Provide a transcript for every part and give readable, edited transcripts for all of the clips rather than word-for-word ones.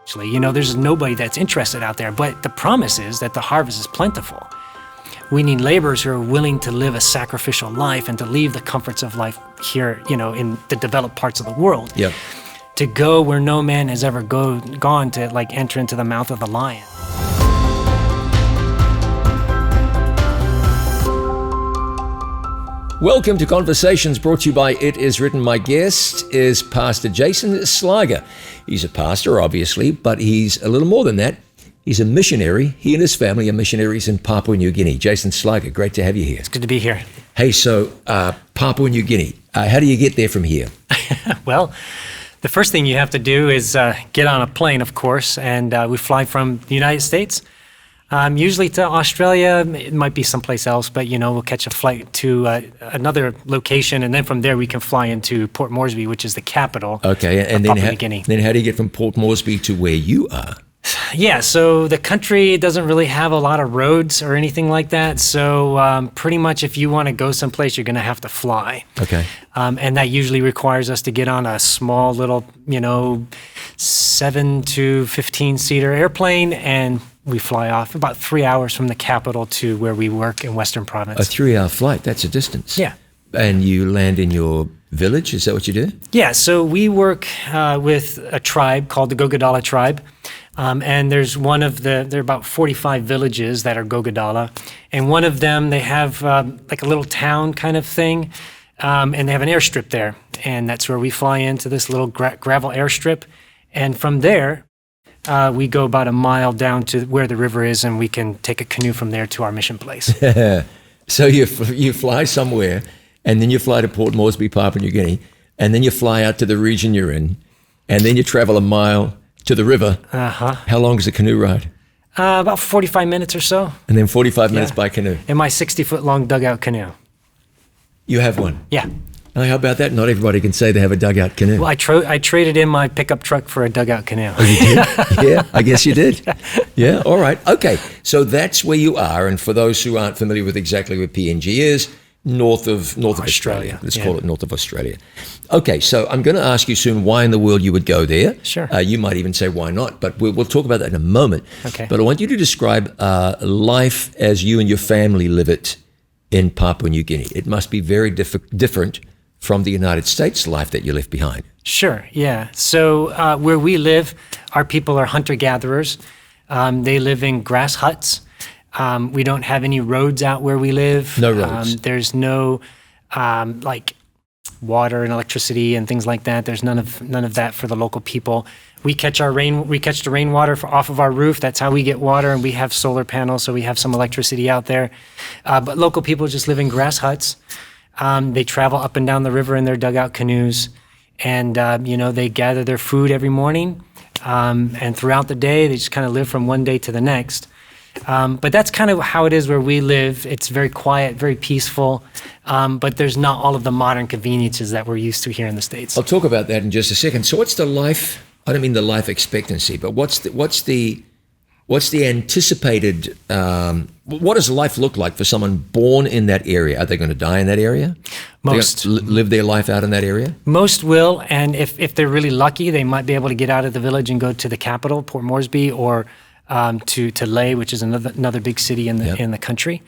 Actually, there's nobody that's interested out there, but the promise is that the harvest is plentiful. We need laborers who are willing to live a sacrificial life and to leave the comforts of life here, in the developed parts of the world. Yep. To go where no man has ever gone to enter into the mouth of the lion. Welcome to Conversations, brought to you by It Is Written. My guest is Pastor Jason Sliger. He's a pastor, obviously, but he's a little more than that. He's a missionary. He and his family are missionaries in Papua New Guinea. Jason Sliger, great to have you here. It's good to be here. Hey, so Papua New Guinea, how do you get there from here? Well, the first thing you have to do is get on a plane, of course, and we fly from the United States, usually to Australia. It might be someplace else, but, we'll catch a flight to another location, and then from there we can fly into Port Moresby, which is the capital of Papua New Guinea. Then how do you get from Port Moresby to where you are? Yeah, so the country doesn't really have a lot of roads or anything like that. So pretty much if you want to go someplace, you're going to have to fly. Okay. And that usually requires us to get on a small little, 7 to 15-seater airplane, and we fly off about 3 hours from the capital to where we work in Western Province. A 3-hour flight, that's a distance. Yeah. And you land in your village, is that what you do? Yeah, so we work with a tribe called the Gogodala tribe. And there's there are about 45 villages that are Gogodala. And one of them, they have like a little town kind of thing. And they have an airstrip there. And that's where we fly into this little gravel airstrip. And from there, we go about a mile down to where the river is, and we can take a canoe from there to our mission place. So you fly somewhere, and then you fly to Port Moresby, Papua New Guinea, and then you fly out to the region you're in, and then you travel a mile to the river. Uh-huh. How long is the canoe ride? About 45 minutes or so. And then 45 minutes by canoe. In my 60-foot-long dugout canoe. You have one? Yeah. Oh, how about that? Not everybody can say they have a dugout canoe. Well, I traded in my pickup truck for a dugout canoe. Oh, you did? Yeah, I guess you did. Yeah, all right. Okay, so that's where you are. And for those who aren't familiar with exactly where PNG is, north of Australia. Let's call it north of Australia. Okay, so I'm going to ask you soon why in the world you would go there. Sure. You might even say why not, but we'll talk about that in a moment. Okay. But I want you to describe life as you and your family live it in Papua New Guinea. It must be very different from the United States life that you left behind. Sure, yeah. So where we live, our people are hunter-gatherers. They live in grass huts. We don't have any roads out where we live. No roads. There's no like water and electricity and things like that. There's none of that for the local people. We catch the rainwater off of our roof. That's how we get water, and we have solar panels, so we have some electricity out there. But local people just live in grass huts. They travel up and down the river in their dugout canoes, and they gather their food every morning. And throughout the day, they just kind of live from one day to the next. But that's kind of how it is where we live. It's very quiet, very peaceful, but there's not all of the modern conveniences that we're used to here in the States. I'll talk about that in just a second. So what's the life, I don't mean the life expectancy, but what's the anticipated, what does life look like for someone born in that area? Are they going to die in that area? Most. Live their life out in that area? Most will, and if they're really lucky, they might be able to get out of the village and go to the capital, Port Moresby, or to Leh, which is another big city in the country.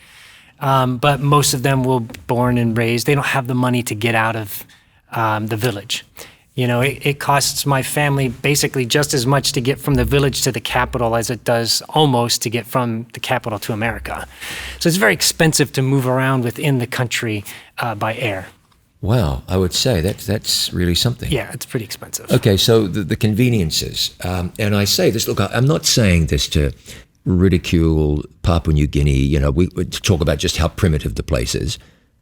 But most of them will be born and raised. They don't have the money to get out of the village. It costs my family basically just as much to get from the village to the capital as it does almost to get from the capital to America. So it's very expensive to move around within the country by air. Wow, I would say that's really something. Yeah, it's pretty expensive. Okay, so the conveniences, and I say this, look, I'm not saying this to ridicule Papua New Guinea, we talk about just how primitive the place is,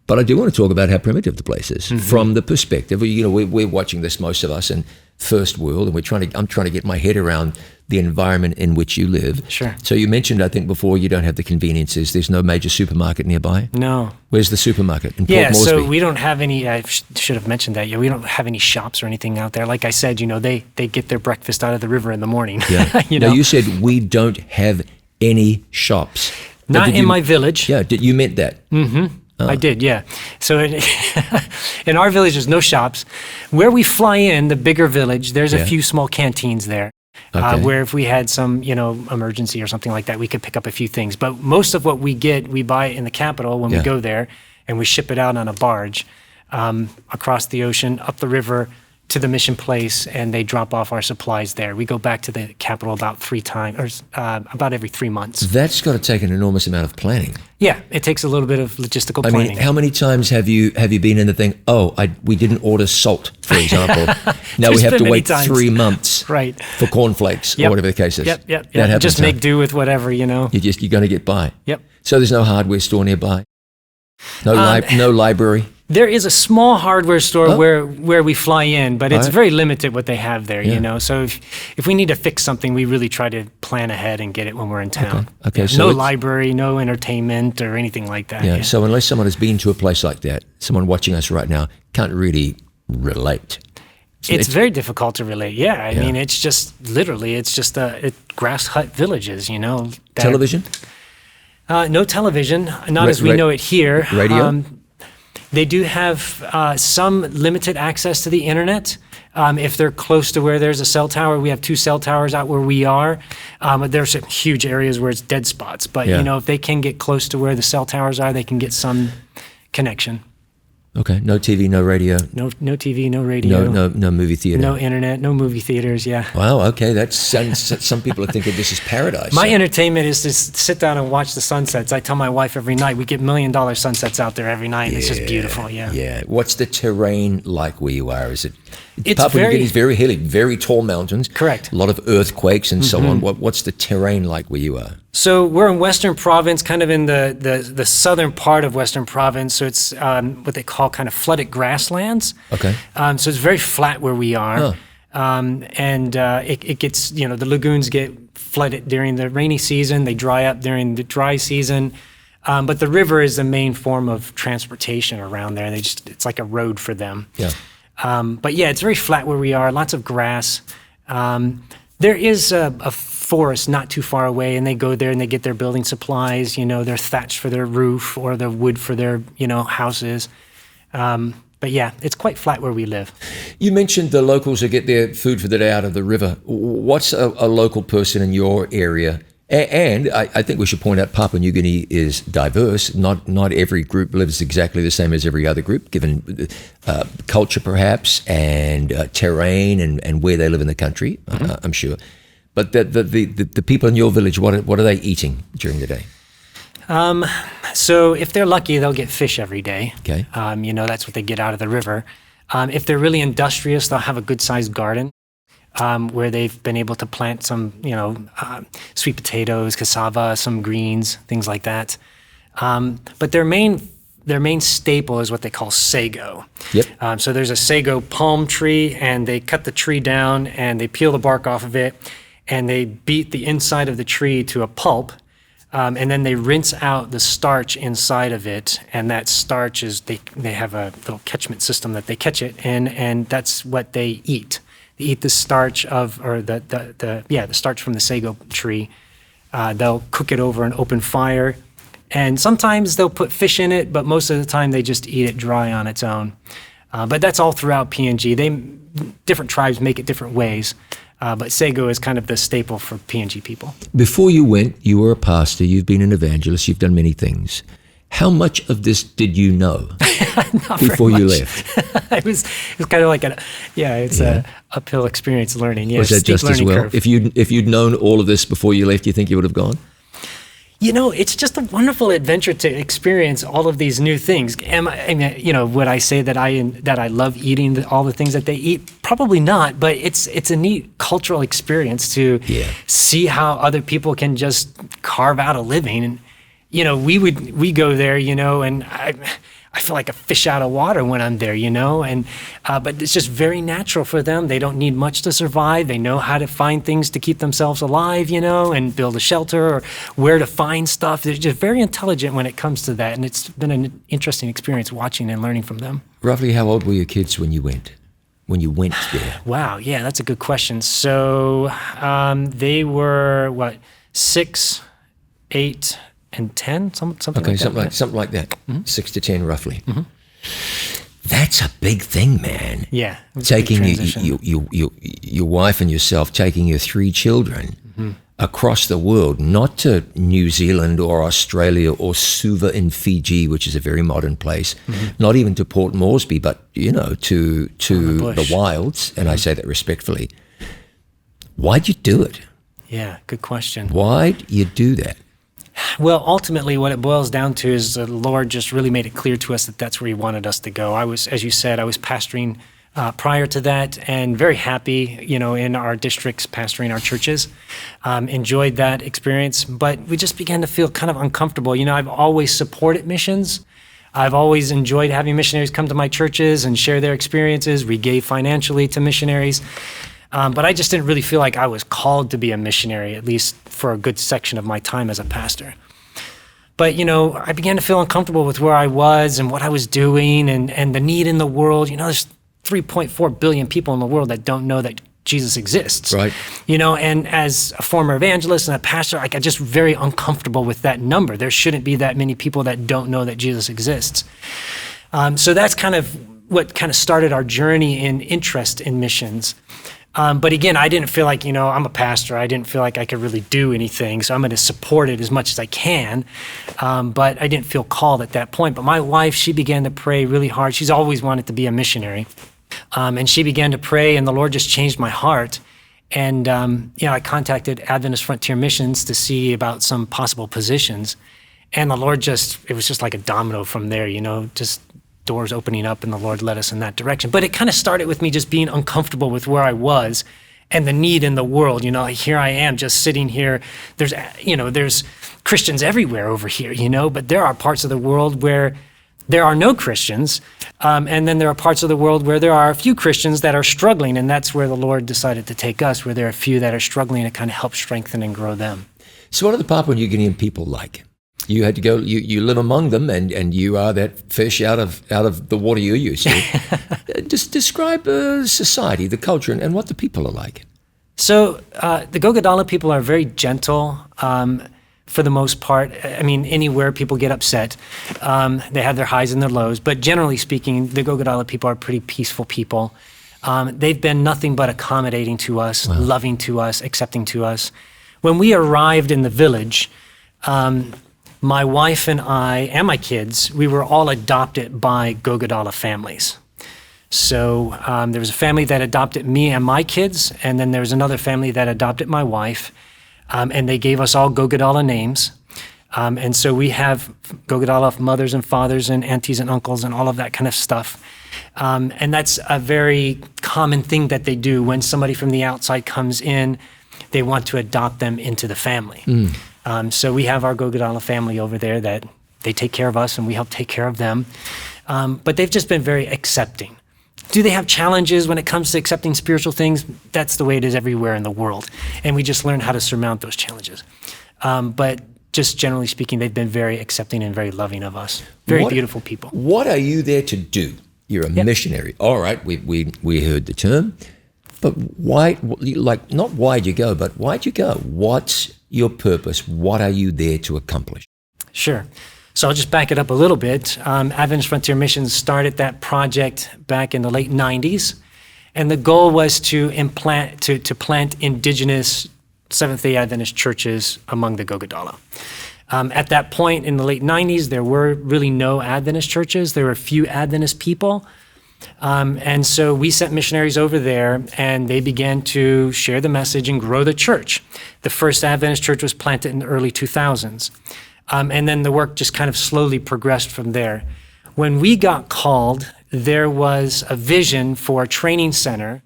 but I do want to talk about how primitive the place is from the perspective, we're watching this, most of us, in first world, and I'm trying to get my head around the environment in which you live. Sure. So you mentioned, I think before, you don't have the conveniences. There's no major supermarket nearby? No. Where's the supermarket? In Port Moresby? So we don't have any, I should have mentioned that. Yeah, we don't have any shops or anything out there. Like I said, they get their breakfast out of the river in the morning. Yeah. Now, you said we don't have any shops. Not in my village. Yeah, you meant that? Mm-hmm. I did, yeah. So in our village, there's no shops. Where we fly in, the bigger village, there's a few small canteens there. Okay. where if we had some, emergency or something like that, we could pick up a few things. But most of what we get, we buy in the capital when we go there, and we ship it out on a barge across the ocean, up the river to the mission place, and they drop off our supplies there. We go back to the capital about about every 3 months. That's got to take an enormous amount of planning. Yeah, it takes a little bit of logistical planning. I mean, how many times have you been in the thing? We didn't order salt, for example. Now we have to wait 3 months right. for cornflakes or whatever the case is. Yep. That happens, just make do with whatever, You're going to get by. Yep. So there's no hardware store nearby? No library? There is a small hardware store where we fly in, but it's very limited what they have there, So if we need to fix something, we really try to plan ahead and get it when we're in town. Okay. So no library, no entertainment or anything like that. Yeah. So unless someone has been to a place like that, someone watching us right now can't really relate. It's very difficult to relate. Yeah. I mean, it's just literally, grass hut villages, Television? No television, not as we know it here. Radio? They do have some limited access to the internet. If they're close to where there's a cell tower, we have 2 cell towers out where we are. But there's huge areas where it's dead spots. But, if they can get close to where the cell towers are, they can get some connection. Okay. No TV, no radio. No TV, no radio. No movie theater. No internet, no movie theaters. Yeah. Wow. Okay. That's some people are thinking this is paradise. My entertainment is to sit down and watch the sunsets. I tell my wife every night we get $1 million sunsets out there every night. It's just beautiful. Yeah. Yeah. What's the terrain like where you are? Is it? It's Papua New Guinea is very hilly, very tall mountains. Correct. A lot of earthquakes and so on. What's the terrain like where you are? So we're in Western Province, kind of in the southern part of Western Province. So it's what they call kind of flooded grasslands. Okay. So it's very flat where we are. It gets, the lagoons get flooded during the rainy season. They dry up during the dry season. But the river is the main form of transportation around there. It's like a road for them. Yeah. But yeah, it's very flat where we are, lots of grass. There is a forest not too far away, and they go there and they get their building supplies, their thatch for their roof or their wood for their, houses. But yeah, it's quite flat where we live. You mentioned the locals who get their food for the day out of the river. What's a local person in your area? And I think we should point out Papua New Guinea is diverse. Not every group lives exactly the same as every other group, given culture perhaps, and terrain and where they live in the country, I'm sure. But the people in your village, what are they eating during the day? So if they're lucky, they'll get fish every day. Okay. That's what they get out of the river. If they're really industrious, they'll have a good-sized garden. Where they've been able to plant some, sweet potatoes, cassava, some greens, things like that. But their main staple is what they call sago. Yep. So there's a sago palm tree, and they cut the tree down, and they peel the bark off of it, and they beat the inside of the tree to a pulp, and then they rinse out the starch inside of it, and that starch is, they have a little catchment system that they catch it in, and that's what they eat. They eat the starch the starch from the sago tree. They'll cook it over an open fire, and sometimes they'll put fish in it, but most of the time they just eat it dry on its own. But that's all throughout PNG. Different tribes make it different ways, but sago is kind of the staple for PNG people. Before you went, you were a pastor, you've been an evangelist, you've done many things. How much of this did you know before you left? It was kind of like a uphill experience learning. Yeah, was that just as well? Curve. If you'd known all of this before you left, you think you would have gone? It's just a wonderful adventure to experience all of these new things. Would I say that I love eating all the things that they eat? Probably not, but it's a neat cultural experience to see how other people can just carve out a living. And we go there, and I feel like a fish out of water when I'm there, but it's just very natural for them. They don't need much to survive. They know how to find things to keep themselves alive, and build a shelter or where to find stuff. They're just very intelligent when it comes to that, and it's been an interesting experience watching and learning from them. Roughly how old were your kids when you went there? Wow, yeah, that's a good question. So they were, 6, 8, and 10, something like that. Something like that. 6 to 10 roughly. That's a big thing, man. Yeah. It was a big Taking transition. your wife and yourself, taking your 3 children across the world, not to New Zealand or Australia or Suva in Fiji, which is a very modern place, not even to Port Moresby, but, to the wilds, and I say that respectfully. Why'd you do it? Yeah, good question. Why'd you do that? Well, ultimately, what it boils down to is the Lord just really made it clear to us that that's where He wanted us to go. I was, as you said, I was pastoring prior to that, and very happy, in our districts, pastoring our churches. Enjoyed that experience, but we just began to feel kind of uncomfortable. I've always supported missions. I've always enjoyed having missionaries come to my churches and share their experiences. We gave financially to missionaries. But I just didn't really feel like I was called to be a missionary, at least for a good section of my time as a pastor. But, I began to feel uncomfortable with where I was and what I was doing and the need in the world. There's 3.4 billion people in the world that don't know that Jesus exists. Right. And as a former evangelist and a pastor, I got just very uncomfortable with that number. There shouldn't be that many people that don't know that Jesus exists. So that's kind of what kind of started our journey in interest in missions. But again, I didn't feel like, I'm a pastor. I didn't feel like I could really do anything. So I'm going to support it as much as I can. But I didn't feel called at that point. But my wife, she began to pray really hard. She's always wanted to be a missionary. And she began to pray, and the Lord just changed my heart. And, I contacted Adventist Frontier Missions to see about some possible positions. And the Lord it was just like a domino from there, just doors opening up, and the Lord led us in that direction. But it kind of started with me just being uncomfortable with where I was and the need in the world. Here I am just sitting here. There's Christians everywhere over here, but there are parts of the world where there are no Christians. And then there are parts of the world where there are a few Christians that are struggling. And that's where the Lord decided to take us, where there are a few that are struggling, to kind of help strengthen and grow them. So what are the Papua New Guinean people like? You had to go, you live among them, and you are that fish out of the water you're used to. Just describe society, the culture, and what the people are like. So the Gogodala people are very gentle for the most part. I mean, anywhere people get upset. They have their highs and their lows. But generally speaking, the Gogodala people are pretty peaceful people. They've been nothing but accommodating to us, loving to us, accepting to us. When we arrived in the village, my wife and I and my kids, we were all adopted by Gogodala families. So there was a family that adopted me and my kids, and then there was another family that adopted my wife, and they gave us all Gogodala names. And so we have Gogodala mothers and fathers and aunties and uncles and all of that kind of stuff. And that's a very common thing that they do when somebody from the outside comes in. They want to adopt them into the family. So we have our Gogodala family over there that they take care of us and we help take care of them. But they've just been very accepting. Do they have challenges when it comes to accepting spiritual things? That's the way it is everywhere in the world. And we just learn how to surmount those challenges. But just generally speaking, they've been very accepting and very loving of us. Very beautiful people. What are you there to do? You're a missionary. All right, we heard the term. But why, not why'd you go, but why'd you go? What's your purpose? What are you there to accomplish? Sure. So I'll just back it up a little bit. Adventist Frontier Missions started that project back in the late 90s. And the goal was to plant indigenous Seventh-day Adventist churches among the Gogodala. At that point in the late 90s, there were really no Adventist churches. There were a few Adventist people. And so we sent missionaries over there, and they began to share the message and grow the church. The first Adventist church was planted in the early 2000s. And then the work just kind of slowly progressed from there. When we got called, there was a vision for a training center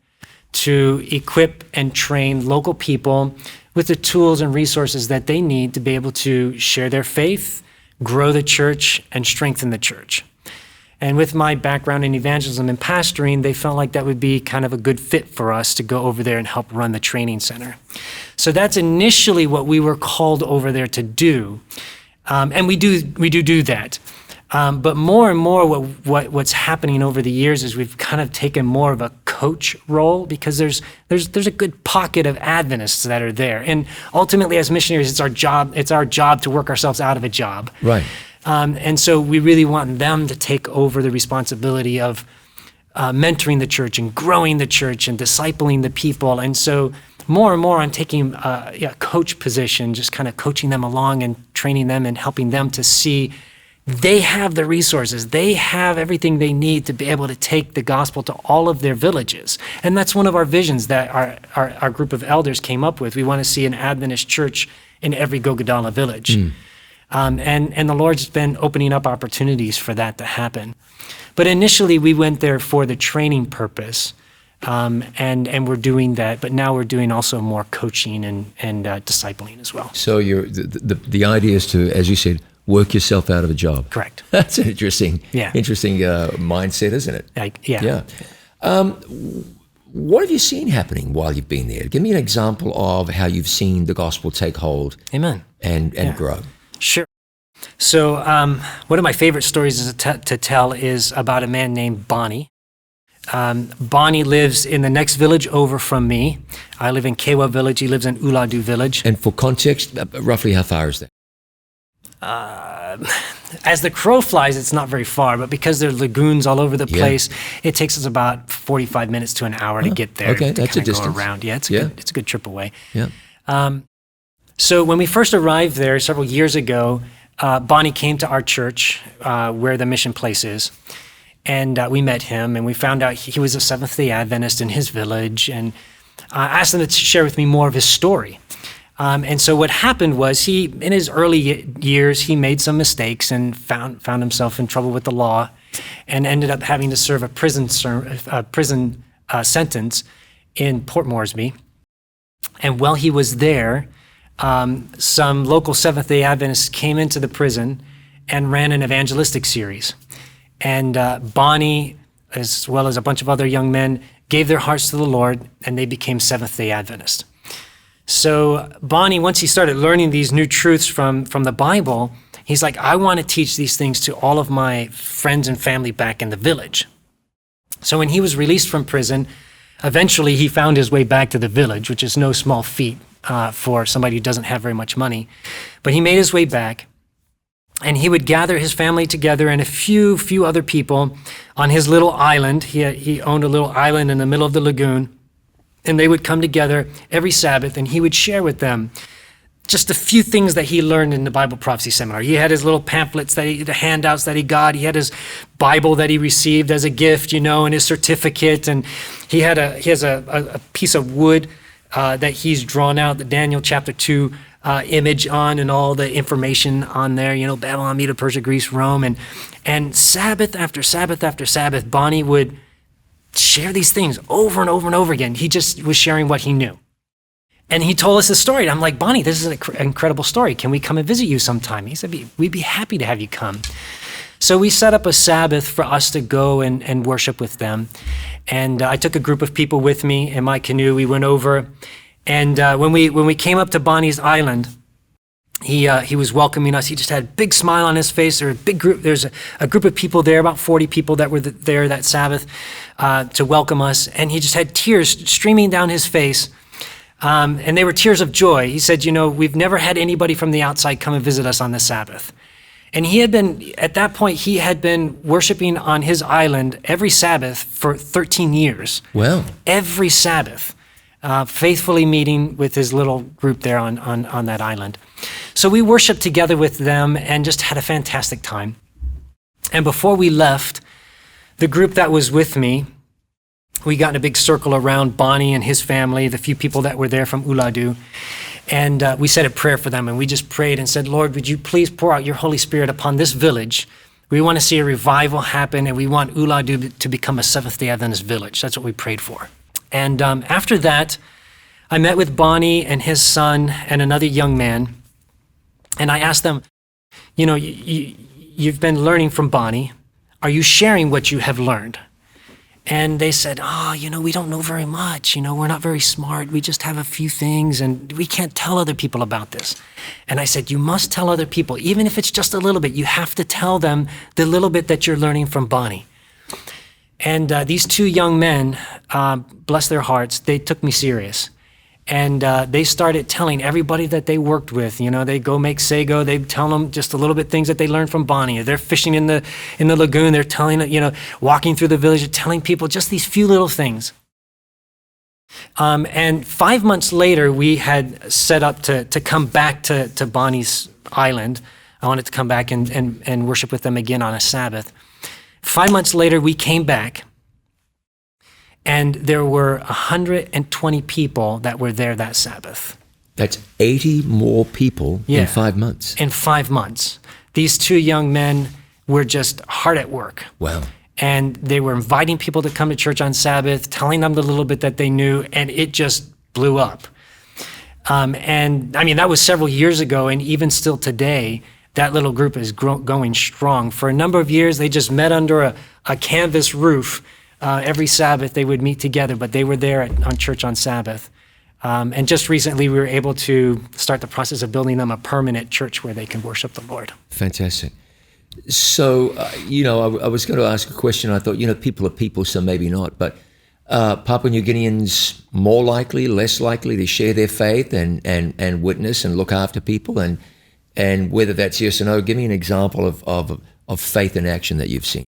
to equip and train local people with the tools and resources that they need to be able to share their faith, grow the church, and strengthen the church. And with my background in evangelism and pastoring, they felt like that would be kind of a good fit for us to go over there and help run the training center. So that's initially what we were called over there to do. And we do that. But more and more what's happening over the years is we've kind of taken more of a coach role, because there's a good pocket of Adventists that are there. And ultimately as missionaries, it's our job to work ourselves out of a job. Right. And so we really want them to take over the responsibility of mentoring the church and growing the church and discipling the people. And so more and more I'm taking a coach position, just kind of coaching them along and training them and helping them to see they have the resources. They have everything they need to be able to take the gospel to all of their villages. And that's one of our visions that our group of elders came up with. We want to see an Adventist church in every Gogodala village. And the Lord's been opening up opportunities for that to happen. But initially we went there for the training purpose, and we're doing that. But now we're doing also more coaching and discipling as well. So the idea is to, as you said, work yourself out of a job. Correct. That's an interesting mindset, isn't it? Yeah. What have you seen happening while you've been there? Give me an example of how you've seen the gospel take hold. Amen. And grow. Sure. So one of my favorite stories to tell is about a man named Bonnie. Bonnie lives in the next village over from me. I live in Kewa village. He lives in Uladu village. And for context, roughly how far is that? As the crow flies, it's not very far, but because there are lagoons all over the place, it takes us about 45 minutes to an hour to get there. Okay, to that's a distance. Go around. Yeah, it's a good trip away. Yeah. So when we first arrived there several years ago, Bonnie came to our church where the mission place is, and we met him, and we found out he was a Seventh-day Adventist in his village, and I asked him to share with me more of his story. And so what happened was in his early years, he made some mistakes and found himself in trouble with the law and ended up having to serve a prison sentence in Port Moresby. And while he was there, some local Seventh-day Adventists came into the prison and ran an evangelistic series. And Bonnie, as well as a bunch of other young men, gave their hearts to the Lord, and they became Seventh-day Adventists. So Bonnie, once he started learning these new truths from the Bible, he's like, I want to teach these things to all of my friends and family back in the village. So when he was released from prison, eventually he found his way back to the village, which is no small feat for somebody who doesn't have very much money. But he made his way back, and he would gather his family together and a few other people on his little island. He owned a little island in the middle of the lagoon. And they would come together every Sabbath, and he would share with them just a few things that he learned in the Bible prophecy seminar. He had his little pamphlets, the handouts that he got. He had his Bible that he received as a gift, and his certificate. And he has a piece of wood that he's drawn out the Daniel chapter 2 image on, and all the information on there. Babylon, Medo, Persia, Greece, Rome, and Sabbath after Sabbath after Sabbath, Bonnie would share these things over and over and over again. He just was sharing what he knew. And he told us the story. And I'm like, Bonnie, this is an incredible story. Can we come and visit you sometime? He said, we'd be happy to have you come. So we set up a Sabbath for us to go and worship with them. And I took a group of people with me in my canoe. We went over. And when we came up to Bonnie's island, he was welcoming us. He just had a big smile on his face. There's a group of people there, about 40 people that were there that Sabbath to welcome us. And he just had tears streaming down his face. And they were tears of joy. He said, we've never had anybody from the outside come and visit us on the Sabbath. And at that point, he had been worshiping on his island every Sabbath for 13 years. Wow. Every Sabbath, faithfully meeting with his little group there on that island. So we worshiped together with them and just had a fantastic time. And before we left, the group that was with me, we got in a big circle around Bonnie and his family, the few people that were there from Uladu, and we said a prayer for them, and we just prayed and said, Lord, would you please pour out your Holy Spirit upon this village? We want to see a revival happen, and we want Uladu to become a Seventh-day Adventist village. That's what we prayed for. And after that, I met with Bonnie and his son and another young man, and I asked them, you've been learning from Bonnie. Are you sharing what you have learned? And they said, we don't know very much. We're not very smart. We just have a few things, and we can't tell other people about this. And I said, you must tell other people, even if it's just a little bit. You have to tell them the little bit that you're learning from Bonnie. And these two young men, bless their hearts, they took me serious. And they started telling everybody that they worked with, they go make sago. They tell them just a little bit things that they learned from Bonnie. They're fishing in the lagoon. They're telling, walking through the village, telling people just these few little things. And 5 months later, we had set up to come back to Bonnie's island. I wanted to come back and worship with them again on a Sabbath. 5 months later, we came back. And there were 120 people that were there that Sabbath. That's 80 more people in 5 months. In 5 months. These two young men were just hard at work. Wow. And they were inviting people to come to church on Sabbath, telling them the little bit that they knew, and it just blew up. And I mean, that was several years ago, and even still today, that little group is going strong. For a number of years, they just met under a canvas roof. Every Sabbath they would meet together, but they were there on church on Sabbath. And just recently we were able to start the process of building them a permanent church where they can worship the Lord. Fantastic. So, I was going to ask a question. I thought, people are people, so maybe not. But Papua New Guineans more likely, less likely to share their faith and witness and look after people? And whether that's yes or no, give me an example of faith in action that you've seen.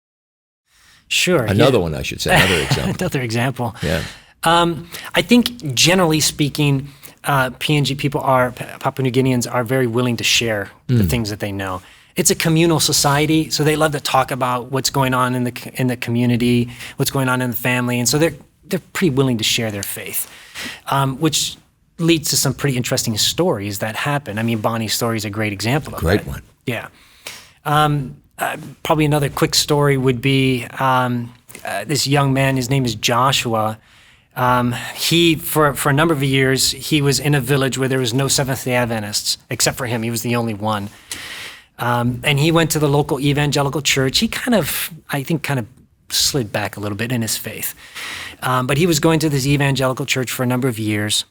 Sure. Another one, I should say, another example. Another example. Yeah. I think generally speaking, PNG people Papua New Guineans are very willing to share the things that they know. It's a communal society, so they love to talk about what's going on in the community, what's going on in the family, and so they're pretty willing to share their faith, which leads to some pretty interesting stories that happen. I mean, Bonnie's story is a great example of that. Great one. Yeah. Probably another quick story would be this young man. His name is Joshua. He, for a number of years, he was in a village where there was no Seventh-day Adventists, except for him. He was the only one. And he went to the local evangelical church. He kind of slid back a little bit in his faith. But he was going to this evangelical church for a number of years.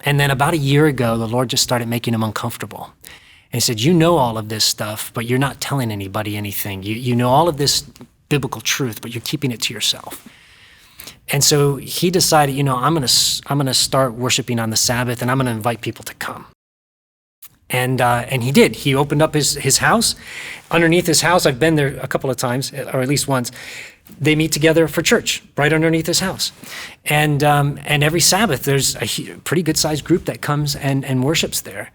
And then about a year ago, the Lord just started making him uncomfortable. And he said, you know all of this stuff, but you're not telling anybody anything. You know all of this biblical truth, but you're keeping it to yourself. And so he decided, I'm gonna start worshiping on the Sabbath, and I'm gonna invite people to come. And he did. He opened up his house. Underneath his house, I've been there a couple of times, or at least once. They meet together for church right underneath his house. And every Sabbath, there's a pretty good-sized group that comes and worships there.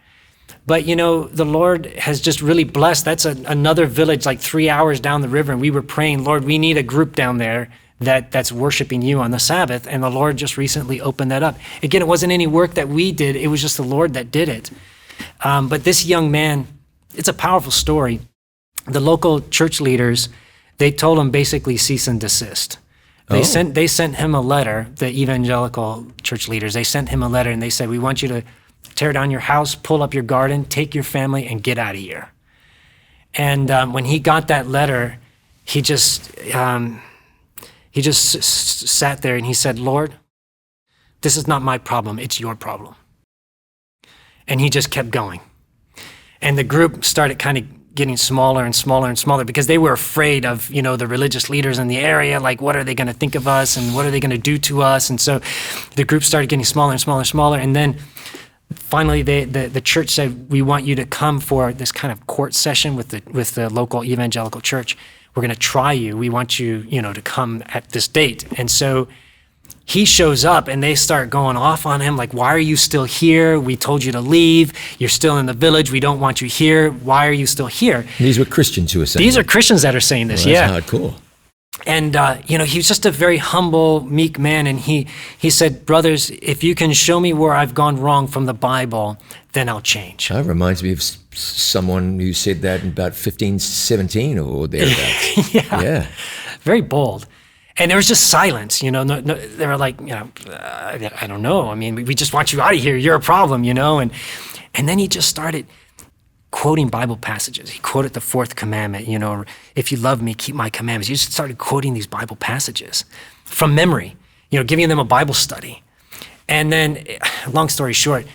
But, the Lord has just really blessed. That's another village like 3 hours down the river. And we were praying, Lord, we need a group down there that's worshiping you on the Sabbath. And the Lord just recently opened that up. Again, it wasn't any work that we did. It was just the Lord that did it. But this young man, it's a powerful story. The local church leaders, they told him basically cease and desist. They sent him a letter, the evangelical church leaders. They sent him a letter and they said, we want you to tear down your house, pull up your garden, take your family, and get out of here. And when he got that letter, he just sat there and he said, Lord, this is not my problem, it's your problem. And he just kept going. And the group started kind of getting smaller and smaller and smaller because they were afraid of, the religious leaders in the area, like what are they going to think of us and what are they going to do to us? And so the group started getting smaller and smaller and smaller. And then finally, the church said, we want you to come for this kind of court session with the local evangelical church. We're going to try you. We want you, to come at this date. And so he shows up and they start going off on him like, why are you still here? We told you to leave. You're still in the village. We don't want you here. Why are you still here? These were Christians who were saying These are Christians that are saying this, that's hardcore. And, he was just a very humble, meek man. And he said, brothers, if you can show me where I've gone wrong from the Bible, then I'll change. That reminds me of someone who said that in about 1517 or thereabouts. Yeah. Very bold. And there was just silence, they were like, I don't know. I mean, we just want you out of here. You're a problem, And then he just started quoting Bible passages. He quoted the fourth commandment, if you love me, keep my commandments. He just started quoting these Bible passages from memory, giving them a Bible study. And then, long story short,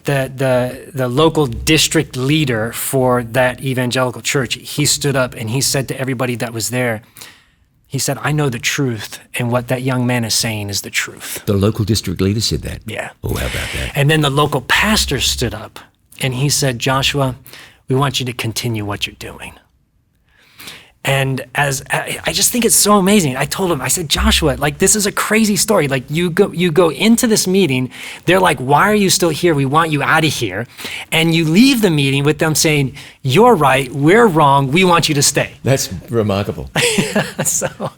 the local district leader for that evangelical church, he stood up and he said to everybody that was there, He said, I know the truth, and what that young man is saying is the truth. The local district leader said that? Yeah. Oh, how about that? And then the local pastor stood up, and he said, Joshua, we want you to continue what you're doing. And as I just think it's so amazing. I told him, I said, Joshua, like, this is a crazy story. Like, you go into this meeting, they're like, why are you still here? We want you out of here. And you leave the meeting with them saying, you're right, we're wrong, we want you to stay. That's remarkable. So,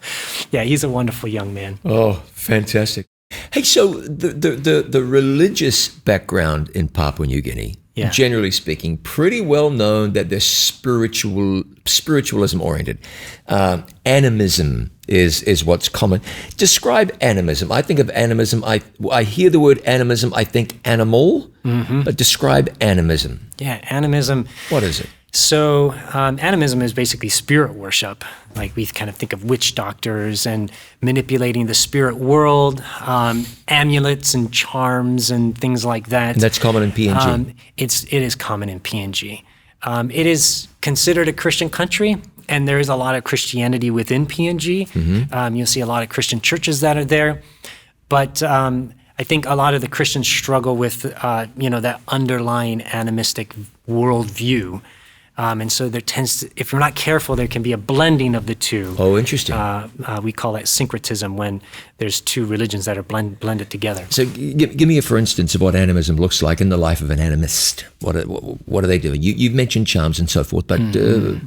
yeah, he's a wonderful young man. Oh, fantastic. Hey, so the religious background in Papua New Guinea, Yeah. generally speaking, pretty well known that they're spiritualism oriented. Animism is what's common. Describe animism. I think of animism. I hear the word animism. I think animal. But describe animism. Yeah, animism. What is it? So animism is basically spirit worship. Like, we kind of think of witch doctors and manipulating the spirit world, amulets and charms and things like that. And that's common in PNG. It is common in PNG. It is considered a Christian country, and there is a lot of Christianity within PNG. You'll see a lot of Christian churches that are there. But I think a lot of the Christians struggle with, that underlying animistic worldview. And so there tends to, if you're not careful, there can be a blending of the two. Oh, interesting. We call that syncretism, when there's two religions that are blended together. So give me a for instance of what animism looks like in the life of an animist. What are they doing? You've mentioned charms and so forth, but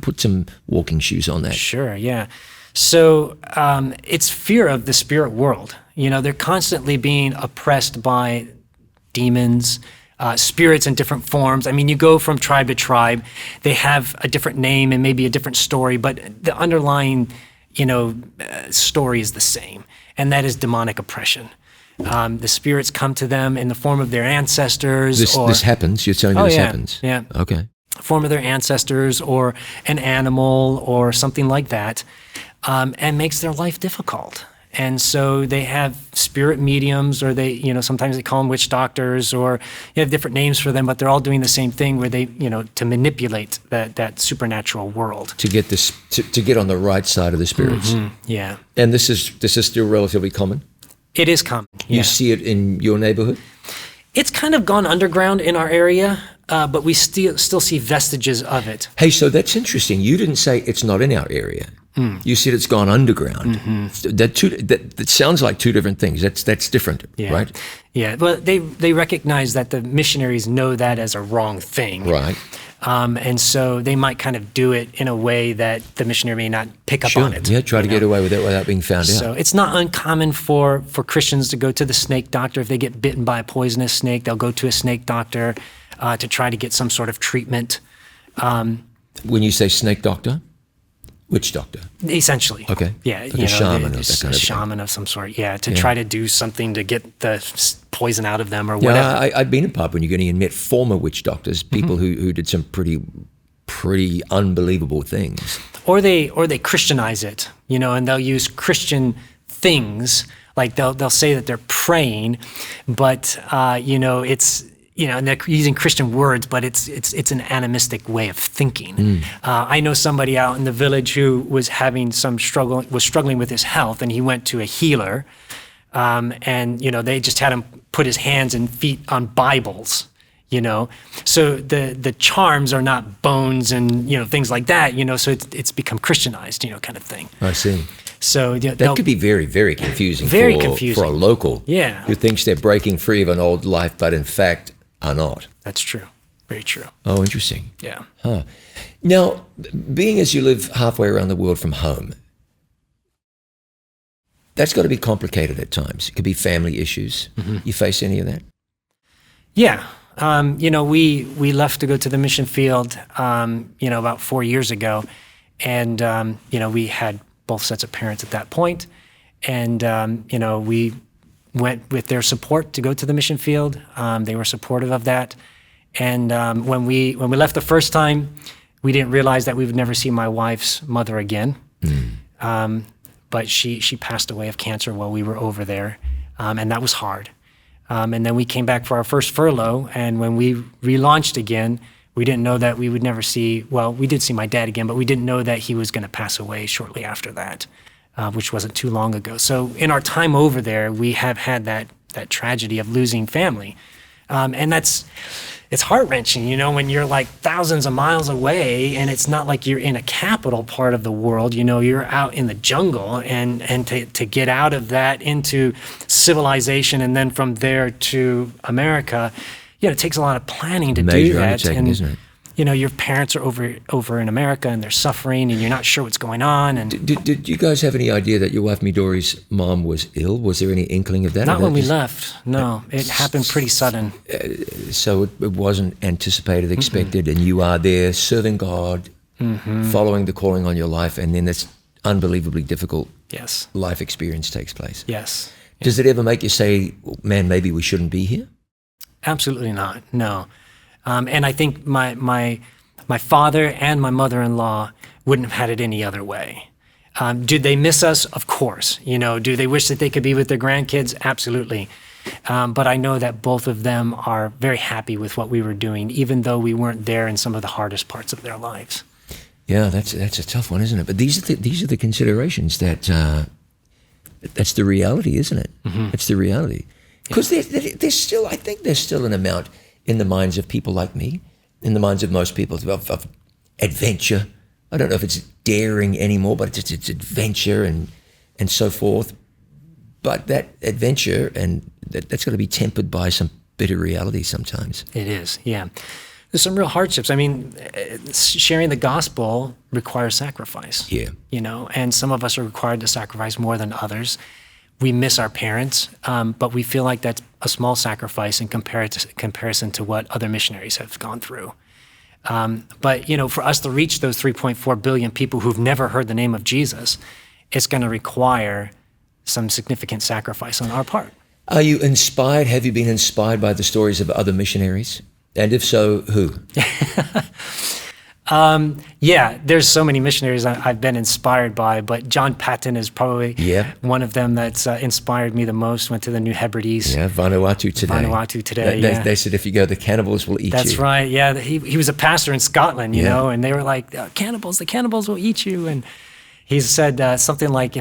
put some walking shoes on that. Sure, yeah. So it's fear of the spirit world. They're constantly being oppressed by demons, spirits in different forms. I mean, you go from tribe to tribe, they have a different name and maybe a different story, but the underlying, story is the same, and that is demonic oppression. The spirits come to them in the form of their ancestors. This happens? You're telling me this happens? Yeah. Okay. Form of their ancestors or an animal or something like that, and makes their life difficult. And so they have spirit mediums, or they, sometimes they call them witch doctors, or you have different names for them, but they're all doing the same thing, where they, to manipulate that supernatural world. To get this, to get on the right side of the spirits. Yeah. And this is still relatively common? It is common. Yeah. You see it in your neighborhood? It's kind of gone underground in our area, but we still see vestiges of it. Hey, so that's interesting. You didn't say it's not in our area. You said it's gone underground. That sounds like two different things. That's different, right? Yeah, well, they recognize that the missionaries know that as a wrong thing. Right. And so they might kind of do it in a way that the missionary may not pick up on it. Yeah, try to get away with it without being found out. So it's not uncommon for Christians to go to the snake doctor. If they get bitten by a poisonous snake, they'll go to a snake doctor to try to get some sort of treatment. When you say snake doctor? Witch doctor? Essentially. Okay. Yeah. Like a shaman of that kind of shaman of some sort, to try to do something to get the poison out of them or whatever. Yeah, I've been in Papua New Guinea and met former witch doctors, people who did some pretty unbelievable things. Or they Christianize it, and they'll use Christian things, like they'll say that they're praying, but it's and they're using Christian words, but it's an animistic way of thinking. I know somebody out in the village who was having struggling with his health, and he went to a healer, and they just had him put his hands and feet on Bibles. So the charms are not bones and things like that. So it's become Christianized, kind of thing. I see. So that could be very, very confusing. For a local who thinks they're breaking free of an old life, but in fact are not. That's true. Very true. Oh, interesting. Yeah. Huh. Now, being as you live halfway around the world from home, that's got to be complicated at times. It could be family issues. You face any of that? Yeah. We left to go to the mission field, about 4 years ago. And, we had both sets of parents at that point. And, we went with their support to go to the mission field. They were supportive of that. And when we left the first time, we didn't realize that we would never see my wife's mother again. But she passed away of cancer while we were over there, and that was hard. And then we came back for our first furlough, and when we relaunched again, we didn't know that we would never see, we did see my dad again, but we didn't know that he was going to pass away shortly after that. which wasn't too long ago. So in our time over there, we have had that tragedy of losing family. And it's heart-wrenching, when you're like thousands of miles away, and it's not like you're in a capital part of the world, you're out in the jungle, and to get out of that into civilization and then from there to America, it takes a lot of planning to do that. Undertaking, isn't it? Your parents are over in America and they're suffering and you're not sure what's going on. And Did you guys have any idea that your wife Midori's mom was ill? Was there any inkling of that? Not when we left. No, it happened pretty sudden. So it wasn't anticipated, expected, and you are there serving God, following the calling on your life, and then this unbelievably difficult life experience takes place. Yes. Does it ever make you say, man, maybe we shouldn't be here? Absolutely not, no. And I think my father and my mother-in-law wouldn't have had it any other way. Do they miss us? Of course. Do they wish that they could be with their grandkids? Absolutely. But I know that both of them are very happy with what we were doing, even though we weren't there in some of the hardest parts of their lives. Yeah, that's a tough one, isn't it? But these are the considerations that's the reality, isn't it? It's the reality. Because there's still, I think there's still an amount in the minds of people like me, in the minds of most people, of adventure. I don't know if it's daring anymore, but it's adventure and so forth. But that adventure, and that's got to be tempered by some bitter reality sometimes. It is, yeah. There's some real hardships. I mean, sharing the gospel requires sacrifice. Yeah. And some of us are required to sacrifice more than others. We miss our parents, but we feel like that's a small sacrifice in comparison to what other missionaries have gone through. But, for us to reach those 3.4 billion people who've never heard the name of Jesus, it's going to require some significant sacrifice on our part. Are you inspired? Have you been inspired by the stories of other missionaries? And if so, who? Yeah, there's so many missionaries I've been inspired by, but John Patton is probably one of them that's inspired me the most. Went to the New Hebrides. Yeah, Vanuatu today. They said, if you go, the cannibals will eat you. That's right, yeah. He was a pastor in Scotland, you know, and they were like, the cannibals will eat you. And he said something like,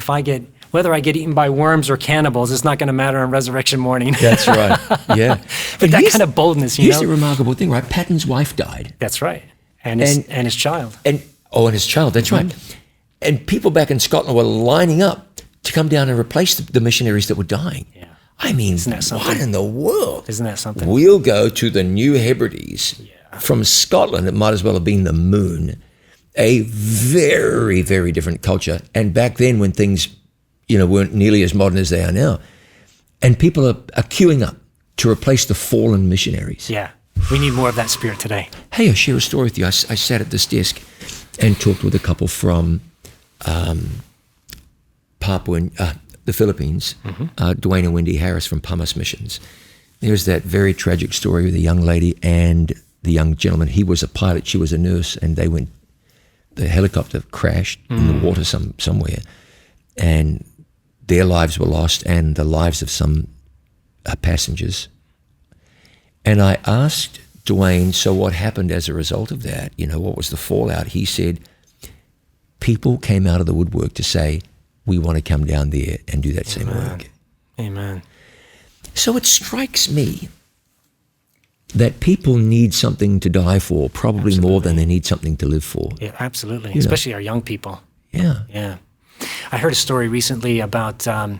whether I get eaten by worms or cannibals, it's not going to matter on resurrection morning. That's right, yeah. But that kind of boldness, Here's the remarkable thing, right? Patton's wife died. That's right. And his child. And his child, that's right. And people back in Scotland were lining up to come down and replace the missionaries that were dying. Yeah. I mean, what in the world? Isn't that something? We'll go to the New Hebrides from Scotland. It might as well have been the moon. A very, very different culture. And back then when things, weren't nearly as modern as they are now. And people are queuing up to replace the fallen missionaries. Yeah. We need more of that spirit today. Hey, I'll share a story with you. I sat at this desk and talked with a couple from Papua, the Philippines, Dwayne and Wendy Harris from Pumice Missions. There's that very tragic story with the young lady and the young gentleman. He was a pilot, she was a nurse, and the helicopter crashed in the water somewhere, and their lives were lost and the lives of some passengers. And I asked Dwayne, so what happened as a result of that? What was the fallout? He said, people came out of the woodwork to say, we want to come down there and do that same work. Amen. So it strikes me that people need something to die for, probably more than they need something to live for. Yeah, absolutely. Especially our young people. Yeah. Yeah. I heard a story recently about an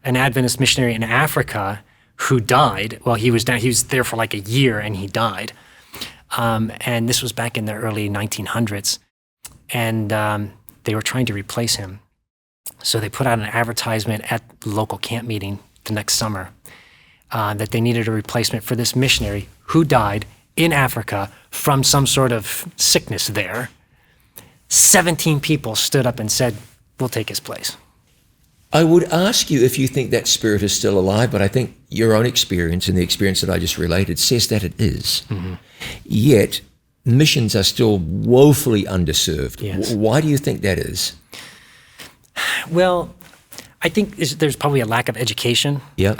Adventist missionary in Africa who died. Well, he was there for like a year and he died. And this was back in the early 1900s. And they were trying to replace him. So they put out an advertisement at the local camp meeting the next summer that they needed a replacement for this missionary who died in Africa from some sort of sickness there. 17 people stood up and said, we'll take his place. I would ask you if you think that spirit is still alive, but I think your own experience and the experience that I just related says that it is. Yet, missions are still woefully underserved. Yes. Why do you think that is? Well, I think there's probably a lack of education. Yeah.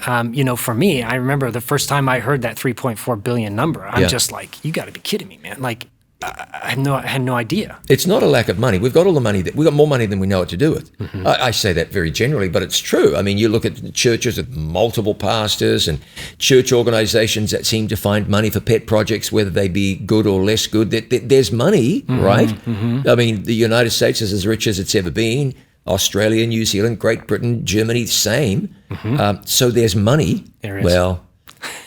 For me, I remember the first time I heard that 3.4 billion number, I'm just like, you got to be kidding me, man. Like, I had no idea. It's not a lack of money. We've got all the money. We've got more money than we know what to do with. I say that very generally, but it's true. I mean, you look at churches with multiple pastors and church organizations that seem to find money for pet projects, whether they be good or less good. There's money, right? I mean, the United States is as rich as it's ever been. Australia, New Zealand, Great Britain, Germany, same. So there's money. There is. Well,